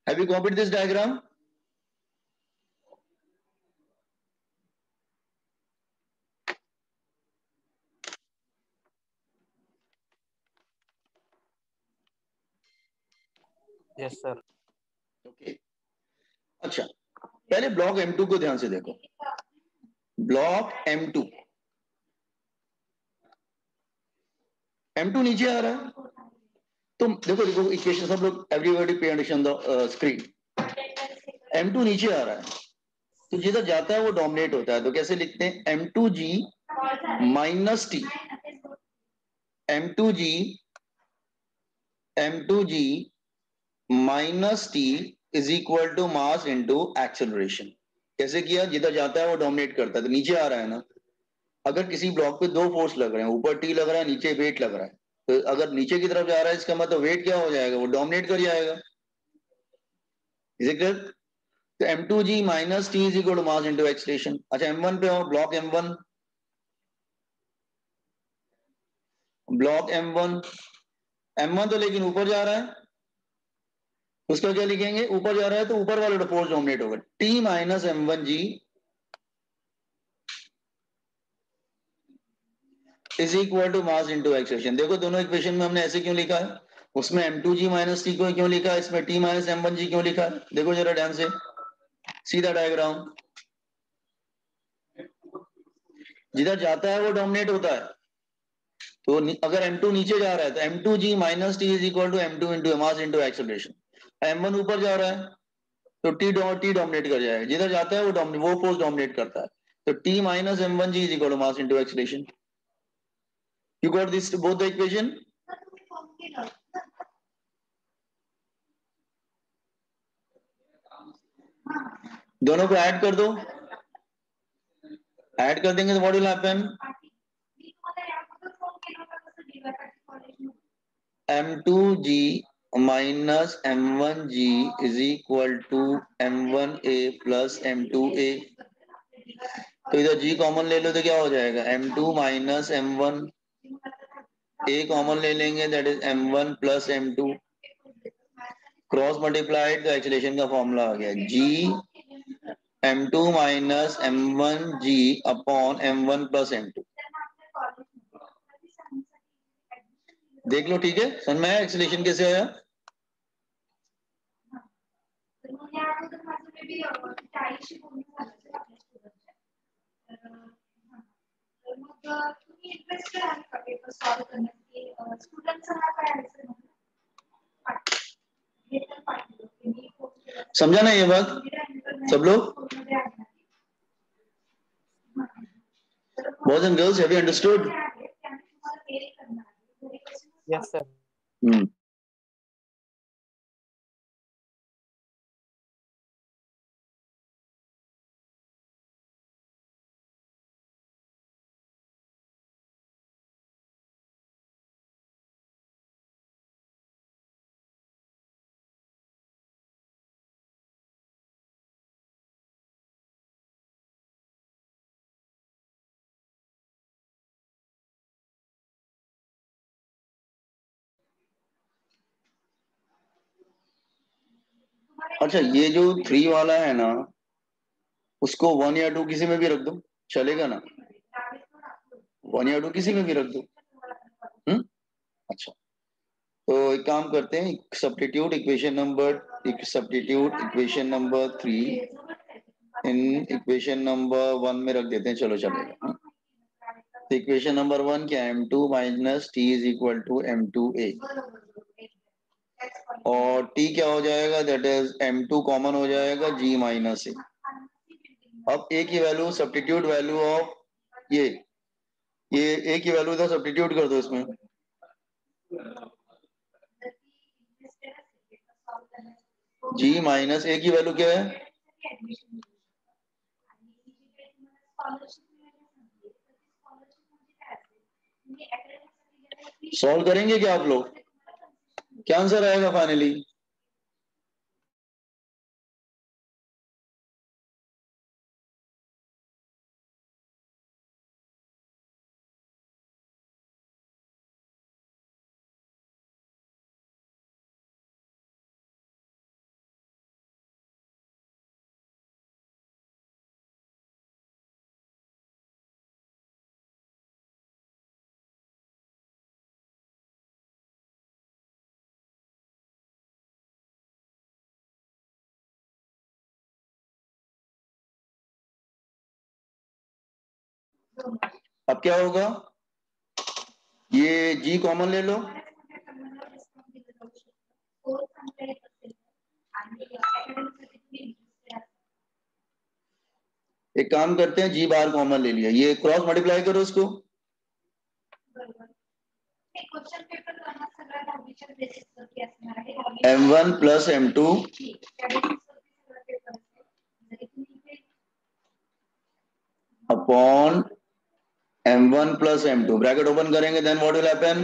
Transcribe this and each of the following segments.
Have you copied this diagram? Yes sir. Okay, अच्छा पहले block M2 को ध्यान से देखो। ब्लॉक M2 नीचे आ रहा है, तो देखो देखो इक्वेशन सब लोग, everybody pay attention the screen. M2 नीचे आ रहा है, तो जिधर जाता है वो डोमिनेट होता है, तो कैसे लिखते हैं? M2G minus T, M2G minus T is equal to mass into acceleration. कैसे किया? जिधर जाता है वो डोमिनेट करता है, तो नीचे आ रहा है ना। अगर किसी ब्लॉक पे दो फोर्स लग रहे हैं, ऊपर टी लग रहा है, नीचे वेट लग रहा है, तो अगर नीचे की तरफ जा रहा है इसका मतलब वेट क्या हो जाएगा? वो डोमिनेट कर जाएगा। Is it clear? तो M2G minus T is equal to mass into acceleration. अच्छा M1 पे हो, ब्लॉक M1, M1 तो लेकिन ऊपर जा रहा है, उसका क्या लिखेंगे? ऊपर जा रहा है तो ऊपर वाला फोर्स डोमिनेट होगा, T minus M1G is equal to mass into acceleration. देखो दोनों इक्वेशन में हमने ऐसे क्यों लिखा है? उसमें M2G माइनस टी को क्यों लिखा है, इसमें T माइनस M1G क्यों लिखा है? देखो जरा ध्यान से, सीधा डायग्राम। जिधर जाता है वो डोमिनेट होता है, तो अगर M2 नीचे जा रहा है तो M2G minus T is equal to M2 into mass into acceleration. M1 ऊपर जा रहा है तो टी डोमिनेट कर जाएगा, जिधर जाता है वो फोर्स डोमिनेट करता है, तो T minus M1G is equal to mass into acceleration. You got this both the equation? दोनों को ऐड कर दो, ऐड कर देंगे तो what will happen? M2G minus M1G is equal to M1A plus M2A। तो इधर G कॉमन ले लो तो क्या हो जाएगा? M2 minus M1, A common ले लेंगे, that is M1 plus M2, cross multiplied तो एक्सेलरेशन का फॉर्मूला आ गया G M2 minus M1G upon M1 plus M2। देख लो, ठीक है? समझ में आया एक्सेलरेशन कैसे आया? समझा ना ये बात सब लोग? Boys and girls, have you understood? Yes sir. अच्छा, ये जो 3 वाला है ना, उसको 1 या 2 किसी में भी रख दो, चलेगा ना? 1 या 2 किसी में भी रख दो। अच्छा, तो एक काम करते हैं, substitute equation number 3 in equation number 1 में रख देते हैं, चलो चलेगा। तो इक्वेशन नंबर 1 क्या है? M2 minus T is equal to M2A, और T क्या हो जाएगा? दैट इज M2 कॉमन हो जाएगा, G माइनस A। अब A की वैल्यू, सब्स्टिट्यूट वैल्यू ऑफ ये A की वैल्यू इधर सब्स्टिट्यूट कर दो इसमें। G माइनस A की वैल्यू क्या है? सॉल्व करेंगे क्या आप लोग? क्या आंसर आएगा फाइनली? अब क्या होगा, ये जी कॉमन ले लो, एक काम करते हैं, जी बार कॉमन ले लिया, ये क्रॉस मल्टीप्लाई करो इसको, m1 plus m2 upon m1 plus m2, bracket open करेंगे, then what will happen,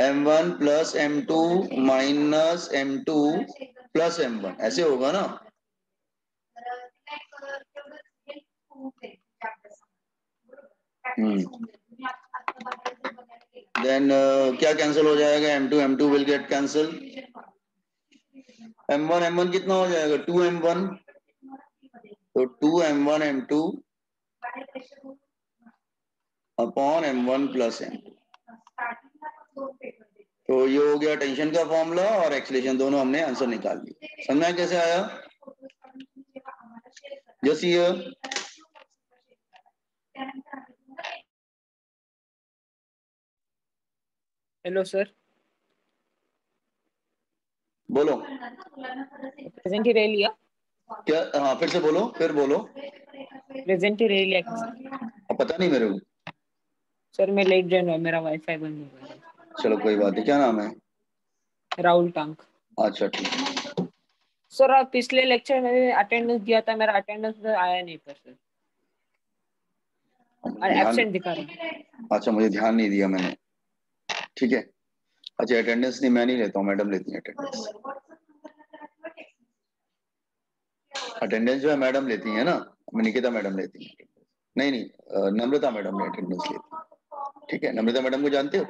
m1 plus m2 minus m2 plus m1, ऐसे होगा ना। देन क्या कैंसिल हो जाएगा, m2 will get cancel, m1 कितना हो जाएगा, 2m1, तो 2m1 m2 upon m1 plus m2, तो ये हो गया टेंशन का फॉर्मूला और एक्सलेशन, दोनों हमने आंसर निकाल लिया। समझ में कैसे आया, जस्ट ये हेलो सर, बोलो प्रेजेंट ही रह लिया। क्या, हाँ फिर से बोलो, फिर बोलो, प्रेजेंट ही रह लिया क्या सर? पता नहीं मेरे को। सर मैं लेट ज्वाइन हुआ, मेरा वाईफाई बंद हो गया। चलो कोई बात नहीं, क्या नाम है, राहुल टांक। अच्छा ठीक। सर आप पिछले लेक्चर में अटेंडेंस दिया था, मेरा अटेंडेंस आया नहीं पर सर, ध्यान, एब्सेंट दिखा रहा। अच्छा मुझे ध्यान नहीं दिया मैंने, ठीक है। अच्छा अटेंडेंस नहीं, मैं नहीं लेता हूँ, मैडम लेती है अटेंडेंस, अटेंडेंस जो है मैडम लेती है ना, निकिता मैडम लेती है, नहीं नहीं नम्रता मैडम ने अटेंडेंस लेती है, ठीक है, नम्रता मैडम को जानते हो,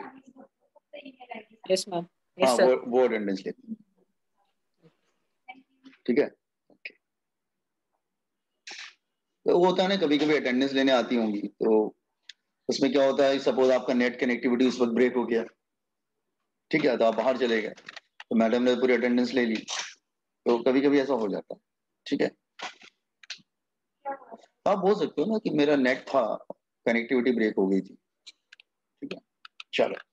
यस मैम। हाँ यस सर। वो अटेंडेंस लेती है, ठीक है। तो वो होता है ना, कभी कभी अटेंडेंस लेने आती होंगी, तो उसमें क्या होता है, सपोज आपका नेट कनेक्टिविटी उस वक्त ब्रेक हो गया, ठीक है, तो आप बाहर चले गए, तो मैडम ने पूरी अटेंडेंस ले ली, तो कभी कभी ऐसा हो जाता है, ठीक है। आप बोल सकते हो ना कि मेरा नेट था, कनेक्टिविटी ब्रेक हो गई थी, ठीक है। चलो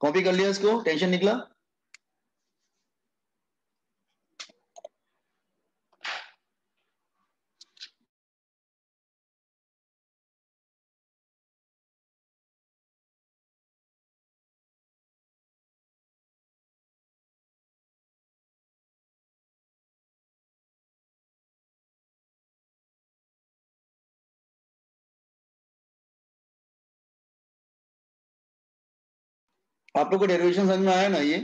कॉपी कर लिया इसको, टेंशन निकला। आप लोग को डेरिवेशन समझ में आया ना ये,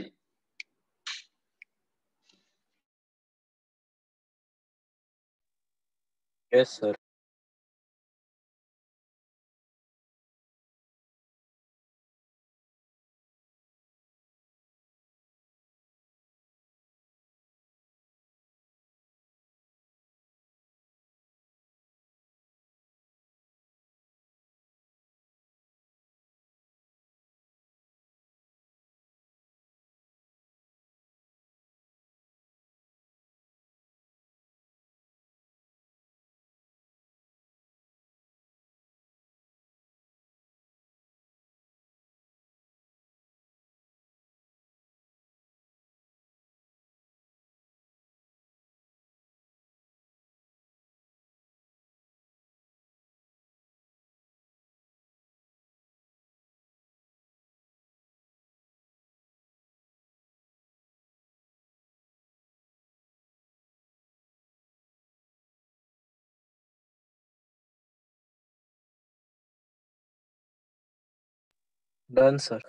यस सर। Done sir.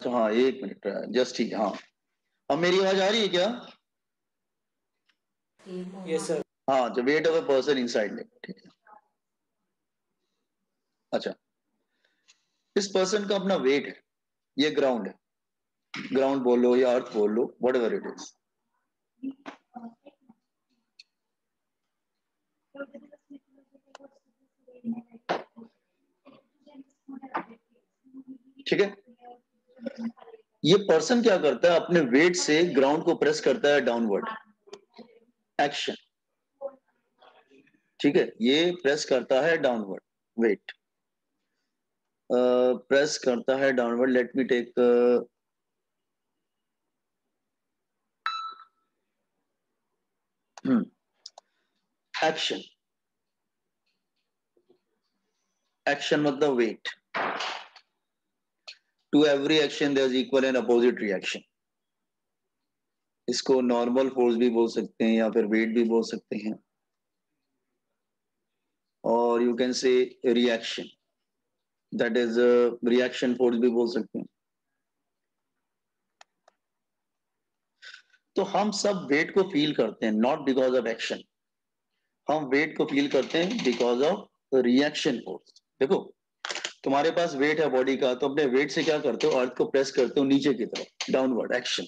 हाँ 1 मिनट जस्ट ठीक है। हाँ अब मेरी आवाज आ रही है क्या? Yes sir. हाँ तो weight of a person inside leg, ठीक है। अच्छा इस पर्सन का अपना वेट है, ये ग्राउंड है, ग्राउंड बोलो या अर्थ बोल लो, वट एवर इट इज। ठीक है, ये पर्सन क्या करता है, अपने वेट से ग्राउंड को प्रेस करता है डाउनवर्ड, एक्शन। ठीक है, ये प्रेस करता है डाउनवर्ड, वेट प्रेस करता है downward. Let me take action. Action मतलब weight. To every action there is equal and opposite reaction. इसको नॉर्मल फोर्स भी बोल सकते हैं या फिर वेट भी बोल सकते हैं, और you can say reaction, that is reaction force भी बोल सकते हैं। तो हम सब वेट को फील करते हैं नॉट बिकॉज ऑफ एक्शन, हम वेट को फील करते हैं बिकॉज ऑफ रिएक्शन फोर्स। देखो तुम्हारे पास वेट है बॉडी का, तो अपने वेट से क्या करते हो, अर्थ को प्रेस करते हो नीचे की तरफ, डाउनवर्ड एक्शन।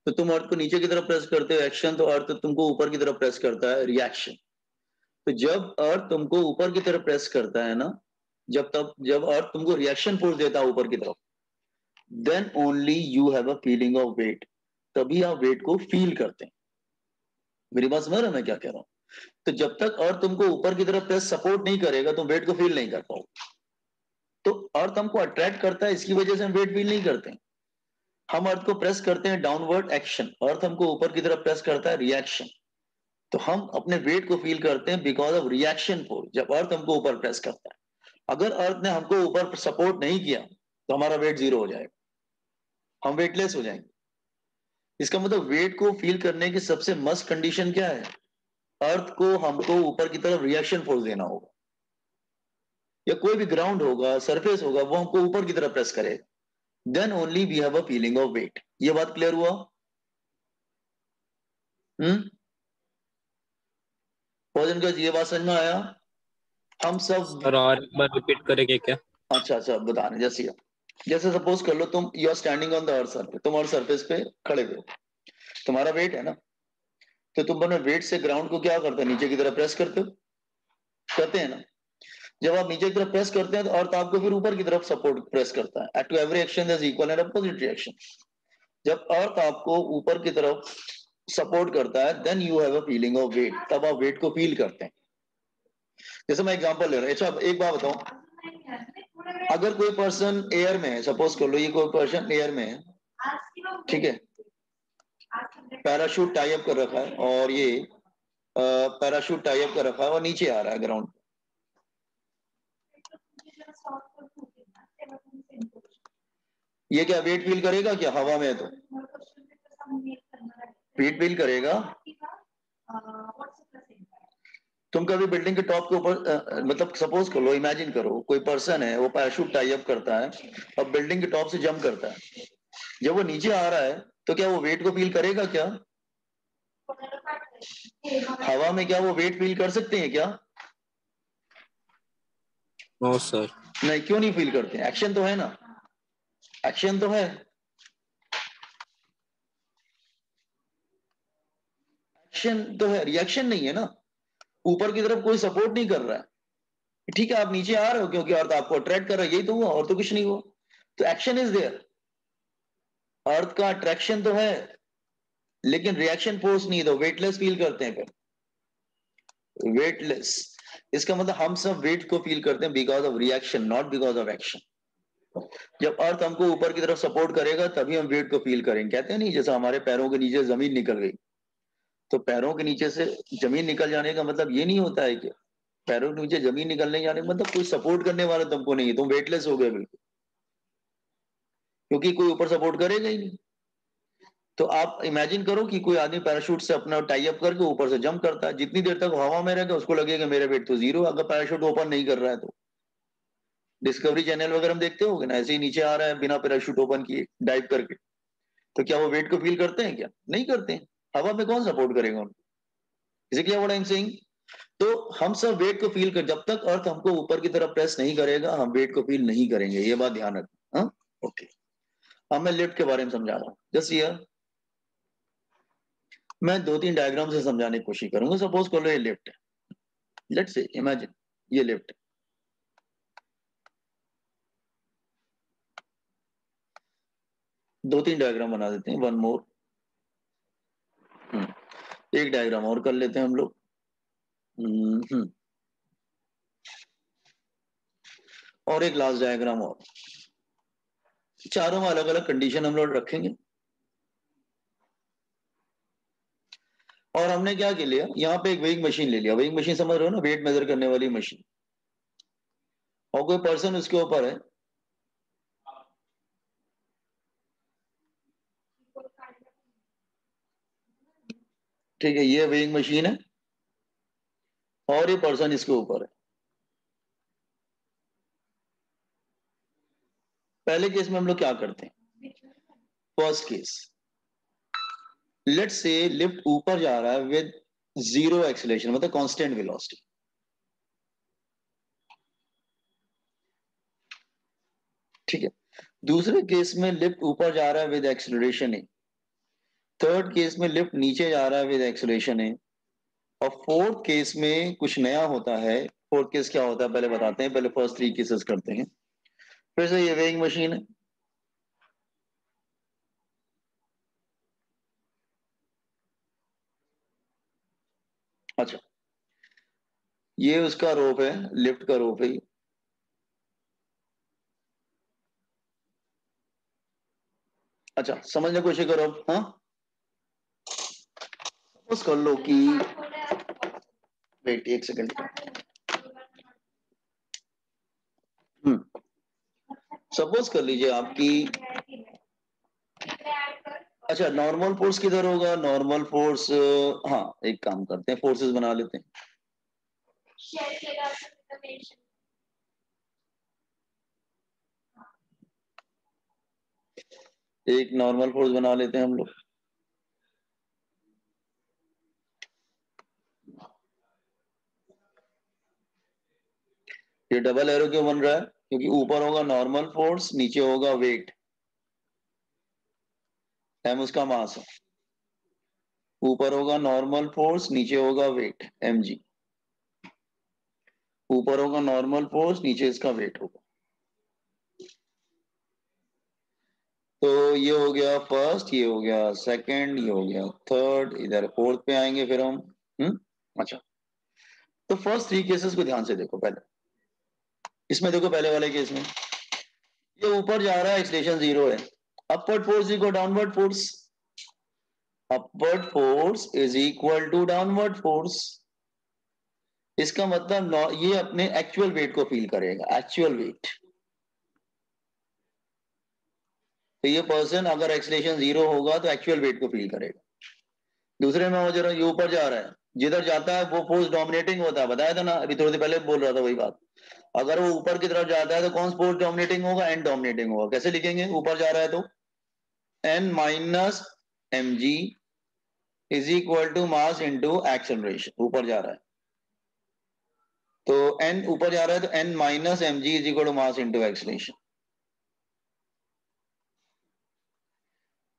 तो तुम अर्थ को नीचे की तरफ प्रेस करते हो एक्शन, तो अर्थ तुमको ऊपर की तरफ प्रेस करता है रिएक्शन। तो जब अर्थ तुमको ऊपर की तरफ प्रेस करता है ना, जब अर्थ तुमको रिएक्शन फोर्स देता है ऊपर की तरफ, then only you have a feeling of weight, तभी आप वेट को फील करते हैं। मेरी बात समझ रहे हो मैं क्या कह रहा हूं? तो जब तक अर्थ तुमको ऊपर की तरफ प्रेस सपोर्ट नहीं करेगा, तुम वेट को फील नहीं कर पाओगे। तो अर्थ हमको अट्रैक्ट करता है, इसकी वजह से हम वेट फील नहीं करते हैं। हम अर्थ को प्रेस करते हैं डाउनवर्ड एक्शन, अर्थ हमको ऊपर की तरफ प्रेस करता है रिएक्शन। तो हम अपने वेट को फील करते हैं बिकॉज ऑफ रिएक्शन फोर्स, जब अर्थ हमको ऊपर प्रेस करता है। अगर अर्थ ने हमको ऊपर सपोर्ट नहीं किया तो हमारा वेट 0 हो जाएगा, हम वेटलेस हो जाएंगे। इसका मतलब वेट को फील करने की सबसे मस्ट कंडीशन क्या है, अर्थ को हमको ऊपर की तरफ रिएक्शन फोर्स देना होगा, या कोई भी ग्राउंड होगा, सरफेस होगा, वो हमको ऊपर की तरफ प्रेस करेगा, then only we have a feeling of weight. ये बात क्लियर हुआ? भोजन का ये बात समझ में आया? हम सब सर और एक बार रिपीट करेंगे क्या? अच्छा बता रहे, जैसे सपोज कर लो तुम, you are standing on the earth surface, तुम अर्थ सरफेस पे खड़े हुए हो, तुम्हारा वेट है ना, तो तुम अपने वेट से ग्राउंड को क्या करते हो, नीचे की तरफ प्रेस करते हो, करते हैं ना। जब आप नीचे की तरफ प्रेस करते हैं तो अर्थ आपको फिर ऊपर की तरफ सपोर्ट प्रेस करता है। At to every action there is equal and opposite reaction. जब अर्थ आपको ऊपर की तरफ सपोर्ट करता है, then you have a feeling of weight, तब आप वेट को फील करते हैं। जैसे मैं एग्जांपल ले रहा हूं, अच्छा एक बात बताऊं, अगर कोई पर्सन एयर में है, सपोज कर लो ये कोई पर्सन एयर में है, ठीक है, पैराशूट टाई अप कर रखा है, और ये पैराशूट टाई अप कर रखा है और नीचे आ रहा है ग्राउंड। ये क्या वेट फील करेगा क्या, हवा में है तो वेट फील करेगा? तुम कभी बिल्डिंग के टॉप के ऊपर मतलब सपोज कर लो, इमेजिन करो कोई पर्सन है, वो पैराशूट टाई अप करता है और बिल्डिंग के टॉप से जंप करता है। जब वो नीचे आ रहा है तो क्या वो वेट को फील करेगा क्या? हवा में क्या वो वेट फील कर सकते हैं क्या? No sir. नहीं, क्यों नहीं फील करते? एक्शन तो है ना, एक्शन तो है, एक्शन तो है, रिएक्शन नहीं है ना। ऊपर की तरफ कोई सपोर्ट नहीं कर रहा है, ठीक है, आप नीचे आ रहे हो क्योंकि अर्थ आपको अट्रैक्ट कर रहा है, यही तो हुआ, और तो कुछ नहीं हुआ। तो एक्शन इज देयर, अर्थ का अट्रैक्शन तो है लेकिन रिएक्शन फोर्स नहीं, तो वेटलेस फील करते हैं फिर, वेटलेस। इसका मतलब हम सब वेट को फील करते हैं because of reaction, not because of action. जब अर्थ हमको ऊपर की तरफ सपोर्ट करेगा तभी हम वेट को फील करेंगे। कहते हैं नहीं, जैसे हमारे पैरों के नीचे जमीन निकल गई, तो पैरों के नीचे से जमीन निकल जाने का मतलब ये नहीं होता है कि पैरों के नीचे जमीन निकलने जाने का मतलब कोई सपोर्ट करने वाला तुमको नहीं है, तुम वेटलेस हो गए बिल्कुल, क्योंकि कोई ऊपर सपोर्ट करेगा ही नहीं। तो आप इमेजिन करो कि कोई आदमी पैराशूट से अपना टाई अप करके ऊपर से जंप करता है, जितनी देर तक हवा में रहेगा उसको लगेगा मेरा वेट तो 0, अगर पैराशूट ओपन नहीं कर रहा है तो। डिस्कवरी चैनल वगैरह हम देखते होगे ना, ऐसे ही नीचे आ रहा है बिना पैराशूट ओपन किए डाइव करके, तो क्या वो वेट को फील करते हैं? क्या नहीं करते हैं। हवा में कौन सपोर्ट करेगा उनको? इसीलिए व्हाट आई एम सेइंग, तो हम सब वेट को फील कर, जब तक अर्थ हमको ऊपर की तरफ प्रेस नहीं करेगा हम वेट को फील नहीं करेंगे, ये बात ध्यान रखना। हाँ, ओके। अब मैं लिफ्ट के बारे में समझा रहा हूँ, जस्ट हियर मैं 2-3 डायग्राम से समझाने की कोशिश करूंगा। सपोज कर लो ये लिफ्ट है, लेट्स से इमेजिन ये लिफ्ट है। 2-3 डायग्राम बना देते हैं, वन मोर। एक डायग्राम और कर लेते हैं हम लोग। और एक लास्ट डायग्राम और। चारों में अलग अलग कंडीशन हम लोग रखेंगे। और हमने क्या के लिया, यहाँ पे एक वेइंग मशीन ले लिया। वेइंग मशीन समझ रहे हो ना, वेट मेजर करने वाली मशीन। और कोई पर्सन उसके ऊपर है, ठीक है, ये वेइंग मशीन है और ये पर्सन इसके ऊपर है। पहले केस में हम लोग क्या करते हैं, first case, let's say lift ऊपर जा रहा है विद जीरो एक्सीलरेशन, मतलब कांस्टेंट वेलोसिटी। ठीक है। दूसरे केस में लिफ्ट ऊपर जा रहा है विद एक्सीलरेशन है। थर्ड केस में लिफ्ट नीचे जा रहा है विद एक्सीलरेशन है। और फोर्थ केस में कुछ नया होता है। फोर्थ केस क्या होता है पहले बताते हैं, पहले फर्स्ट 3 केसेस करते हैं। फिर से ये वेइंग मशीन है, अच्छा ये उसका रोप है, लिफ्ट का रोप है। अच्छा समझने की कोशिश करो अब। हाँ, सपोज कर लो कि, वेट एक सेकंड, सपोज कर लीजिए आपकी, अच्छा नॉर्मल फोर्स किधर होगा, नॉर्मल फोर्स, हाँ एक काम करते हैं, फोर्सेस बना लेते हैं। एक नॉर्मल फोर्स बना लेते हैं हम लोग। ये डबल एरो क्यों बन रहा है, क्योंकि ऊपर होगा नॉर्मल फोर्स, नीचे होगा वेट, एम उसका मास है। ऊपर होगा नॉर्मल फोर्स, नीचे होगा वेट, एम जी। ऊपर होगा नॉर्मल फोर्स, नीचे इसका वेट होगा। तो ये हो गया फर्स्ट, ये हो गया सेकंड, ये हो गया थर्ड, इधर फोर्थ पे आएंगे फिर हम। अच्छा, तो फर्स्ट 3 केसेस को ध्यान से देखो। पहले इसमें देखो, पहले वाले केस में ये ऊपर जा रहा है, एक्सीलरेशन 0 है। Upward force equal downward force, upward force is equal to downward force. इसका मतलब ये अपने एक्चुअल वेट को फील करेगा, एक्चुअल वेट। तो ये पर्सन अगर एक्सीलरेशन 0 होगा तो एक्चुअल वेट को फील करेगा। दूसरे में जरा ये ऊपर जा रहा है, जिधर जाता है वो फोर्स डोमिनेटिंग होता है, बताया था ना अभी थोड़ी देर पहले बोल रहा था वही बात। अगर वो ऊपर की तरफ जाता है तो कौन सा फोर्स डोमिनेटिंग होगा, एन डोमिनेटिंग होगा। कैसे लिखेंगे, ऊपर जा रहा है तो N minus M G is equal to mass into acceleration. ऊपर जा रहा है तो एन ऊपर जा रहा है तो N minus M G is equal to mass into acceleration.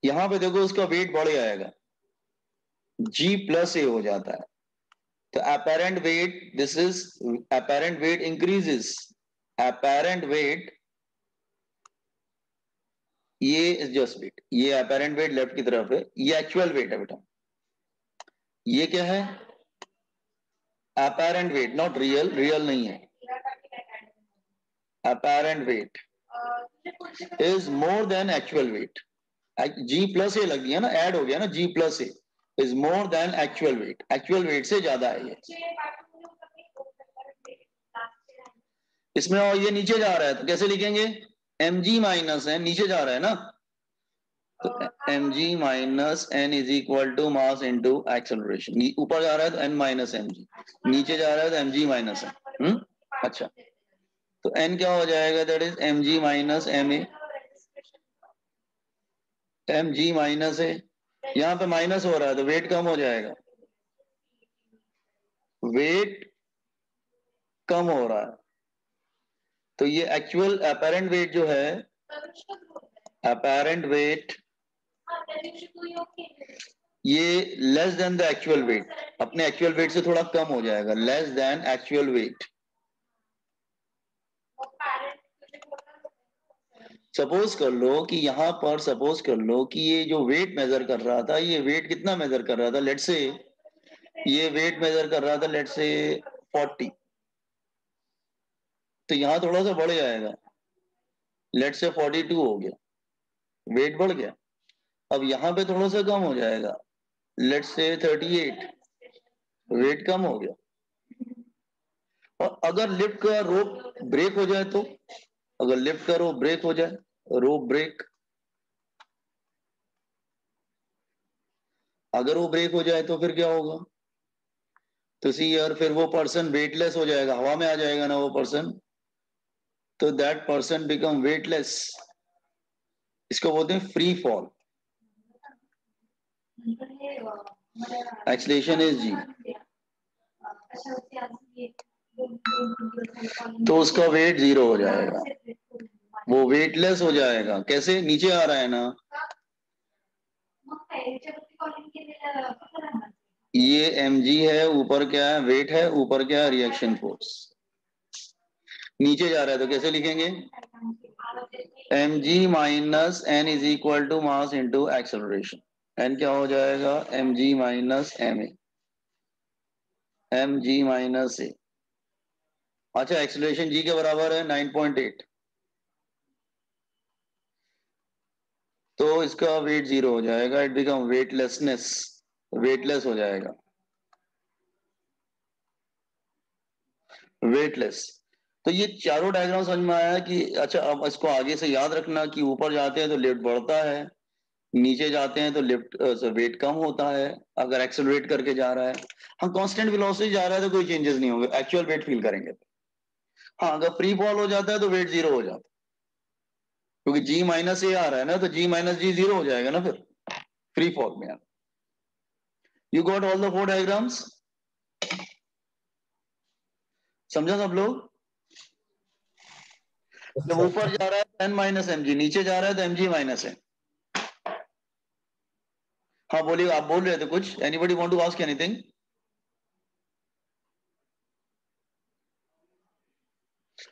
यहां पे देखो उसका वेट बढ़ जाएगा, जी प्लस ए हो जाता है। तो apparent weight, this is apparent weight increases, apparent weight, ये is just weight, ये apparent weight लेफ्ट की तरफ है, ये एक्चुअल वेट है बेटा। ये क्या है, apparent weight, not real, real नहीं है। apparent weight is more than actual weight, g plus a लग गया ना, ऐड हो गया ना, g plus a is more than actual weight, actual weight से ज्यादा है ये। इसमें और ये नीचे जा रहा है तो कैसे लिखेंगे, एम जी माइनस है, नीचे जा रहा है ना, तो M G minus N is equal to mass into acceleration. ऊपर जा रहा है तो एन माइनस एम जी, नीचे जा रहा है तो एम जी माइनस एन। अच्छा, तो n क्या हो जाएगा, that is mg minus ma, mg minus है, यहाँ पे माइनस हो रहा है तो वेट कम हो जाएगा, वेट कम हो रहा है, तो ये एक्चुअल अपेरेंट वेट जो है, अपेरेंट वेट ये less than the actual wait, अपने एक्चुअल वेट से थोड़ा कम हो जाएगा, less than actual wait. Suppose कर लो कि यहां पर सपोज कर लो कि ये जो वेट मेजर कर रहा था, ये वेट कितना मेजर कर रहा था, लेट्स से ये वेट मेजर कर रहा था लेट्स से 40, तो यहां थोड़ा सा बढ़ जाएगा, लेट्स से 42 हो गया, वेट बढ़ गया। अब यहां पे थोड़ा सा कम हो जाएगा, लेट्स से 38, वेट कम हो गया। और अगर लिफ्ट का रोप ब्रेक हो जाए तो, अगर लिफ्ट का रोप ब्रेक हो जाए, रोप ब्रेक, अगर वो ब्रेक हो जाए तो फिर क्या होगा, तो सी यार फिर वो पर्सन वेटलेस हो जाएगा, हवा में आ जाएगा ना वो पर्सन, तो दैट पर्सन बिकम वेटलेस, इसको बोलते हैं फ्री फॉल, एक्सीलरेशन इज जी, तो उसका वेट 0 हो जाएगा, वो वेटलेस हो जाएगा। कैसे, नीचे आ रहा है ना, ये mg है, ऊपर क्या है, वेट है, ऊपर क्या है, रिएक्शन फोर्स, नीचे जा रहा है तो कैसे लिखेंगे, mg minus n is equal to mass into acceleration, n क्या हो जाएगा, mg minus ma, mg minus a, अच्छा एक्सेलरेशन g के बराबर है 9.8, तो इसका वेट 0 हो जाएगा, इट बिकम वेटलेसनेस, वेटलेस हो जाएगा, वेटलेस। तो ये चारों डायग्राम समझ में आया कि अच्छा, अब इसको आगे से याद रखना कि ऊपर जाते हैं तो लिफ्ट बढ़ता है, नीचे जाते हैं तो लिफ्ट वेट कम होता है, अगर एक्सेलरेट करके जा रहा है। हम कांस्टेंट वेलोसिटी जा रहा है तो कोई चेंजेस नहीं होंगे, एक्चुअल वेट फील करेंगे। हाँ, अगर फ्री फॉल हो जाता है तो वेट 0 हो जाता है, क्योंकि जी माइनस ए आ रहा है ना, तो जी माइनस जी 0 हो जाएगा ना फिर फ्री फॉल में। You got all the 4 diagrams, समझा सब लोग। जब ऊपर जा रहा है एन माइनस एम जी, नीचे जा रहा है तो एम जी माइनस है। हाँ बोलिए, आप बोल रहे थे कुछ, anybody want to ask anything.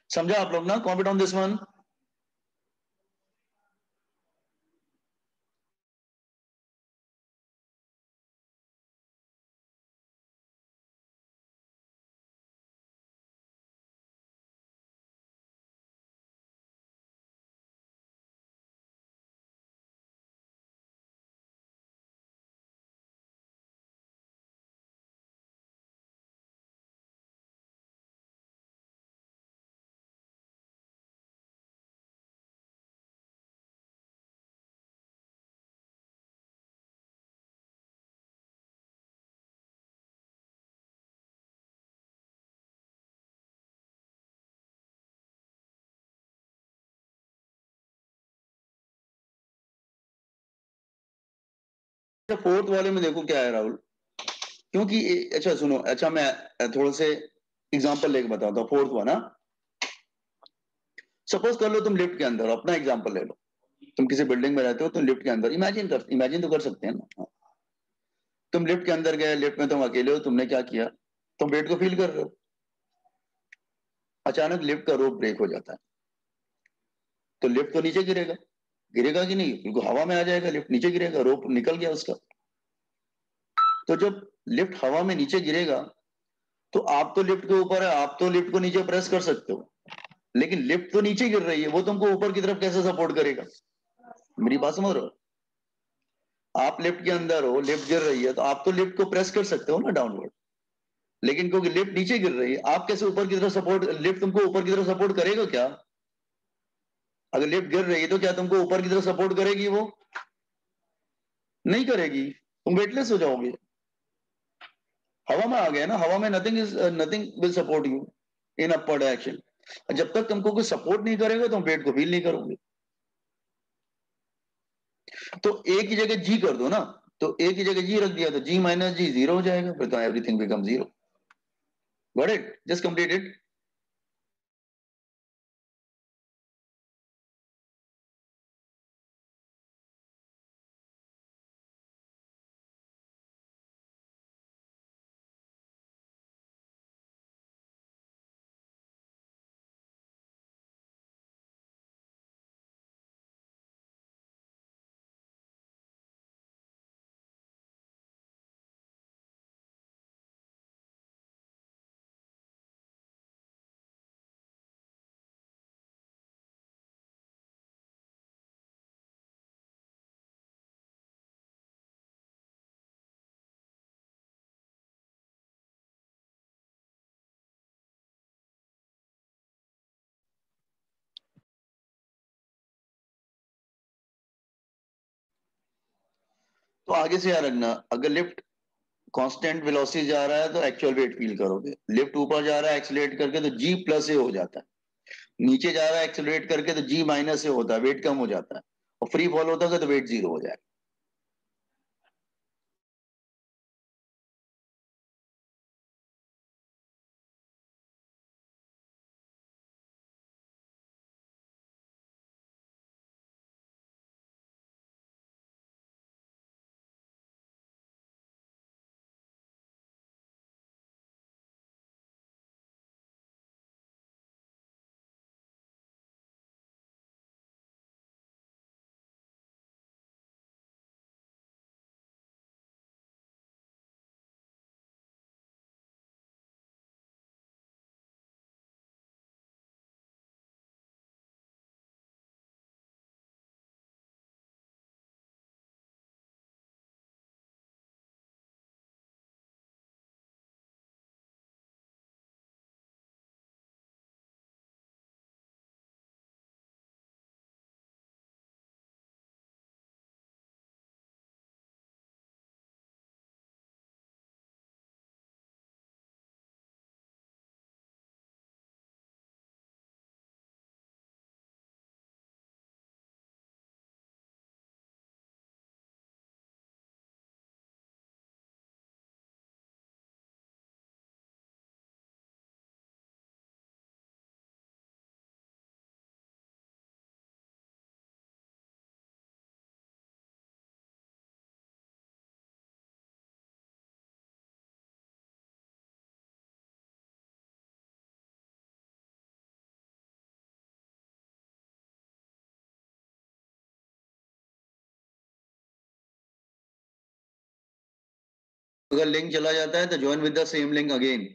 समझा आप लोग ना, comment on this one. Fourth वाले में देखो क्या है राहुल, क्योंकि अच्छा सुनो, अच्छा मैं थोड़े से एग्जांपल लेके बताता हूँ। फोर्थ वन, सपोज कर लो तुम लिफ्ट के अंदर, अपना एग्जांपल ले लो, तुम किसी बिल्डिंग में रहते हो, तुम लिफ्ट के अंदर, इमेजिन तो कर सकते हैं ना। तुम लिफ्ट के अंदर गए, लिफ्ट में तुम अकेले हो, तुमने क्या किया, तुम वेट को फील कर रहे हो, अचानक लिफ्ट का रोप ब्रेक हो जाता है, तो लिफ्ट तो नीचे गिरेगा, गिरेगा कि नहीं, बिल्कुल हवा में आ जाएगा, लिफ्ट नीचे गिरेगा, रोप निकल गया उसका। तो जब लिफ्ट हवा में नीचे गिरेगा तो आप तो लिफ्ट के ऊपर है, आप तो लिफ्ट को नीचे प्रेस कर सकते हो, लेकिन लिफ्ट तो नीचे गिर रही है, वो तुमको ऊपर की तरफ कैसे सपोर्ट करेगा, मेरी बात समझ रहे हो। आप लिफ्ट के अंदर हो, लिफ्ट गिर रही है, तो आप तो लिफ्ट को प्रेस कर सकते हो ना डाउनवर्ड, लेकिन क्योंकि लिफ्ट नीचे गिर रही है, आप कैसे ऊपर की तरफ सपोर्ट, लिफ्ट तुमको ऊपर की तरफ सपोर्ट करेगा क्या, अगर लिफ्ट गिर रही है तो क्या तुमको ऊपर की तरफ सपोर्ट करेगी, वो नहीं करेगी, तुम वेटलेस हो जाओगे, हवा में आ गया ना, हवा में nothing will support you in upward direction. जब तक तुमको कोई सपोर्ट नहीं करेगा तो वेट को फील नहीं करोगे। तो ए की जगह जी कर दो ना, तो ए की जगह जी रख दिया तो जी माइनस जी 0 हो जाएगा, फिर तो everything become 0। Got it? Just complete it. तो आगे से याद रखना, अगर लिफ्ट कांस्टेंट वेलोसिटी जा रहा है तो एक्चुअल वेट फील करोगे। लिफ्ट ऊपर जा रहा है एक्सीलरेट करके तो जी प्लस ए हो जाता है, नीचे जा रहा है एक्सीलरेट करके तो जी माइनस ए होता है, वेट कम हो जाता है, और फ्री फॉल होता है तो वेट 0 हो जाएगा। अगर लिंक चला जाता है तो join with the same link again.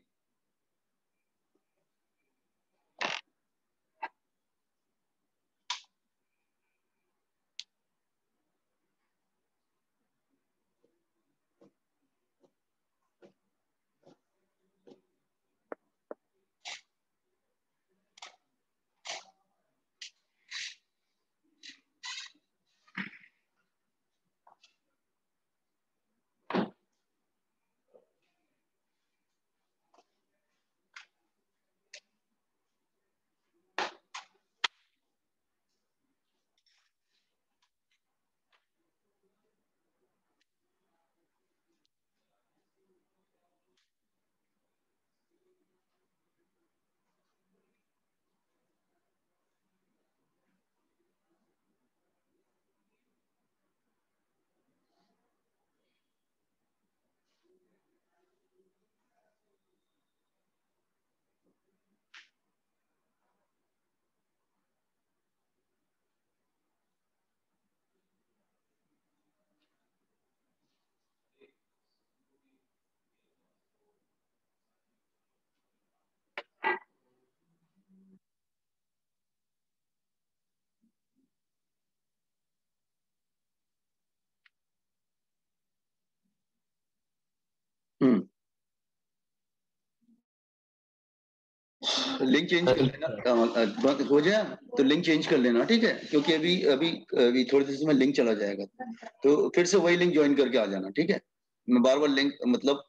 Link change कर लेना, हो जाए तो लिंक चेंज कर लेना, ठीक है? क्योंकि अभी अभी अभी थोड़ी देर में लिंक चला जाएगा, तो फिर से वही लिंक ज्वाइन करके आ जाना, ठीक है? मैं बार बार लिंक मतलब